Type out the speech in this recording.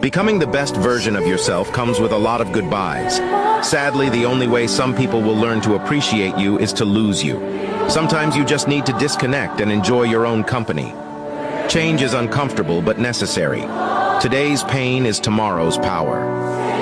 Becoming the best version of yourself comes with a lot of goodbyes. Sadly, the only way some people will learn to appreciate you is to lose you. Sometimes you just need to disconnect and enjoy your own company. Change is uncomfortable but necessary. Today's pain is tomorrow's power.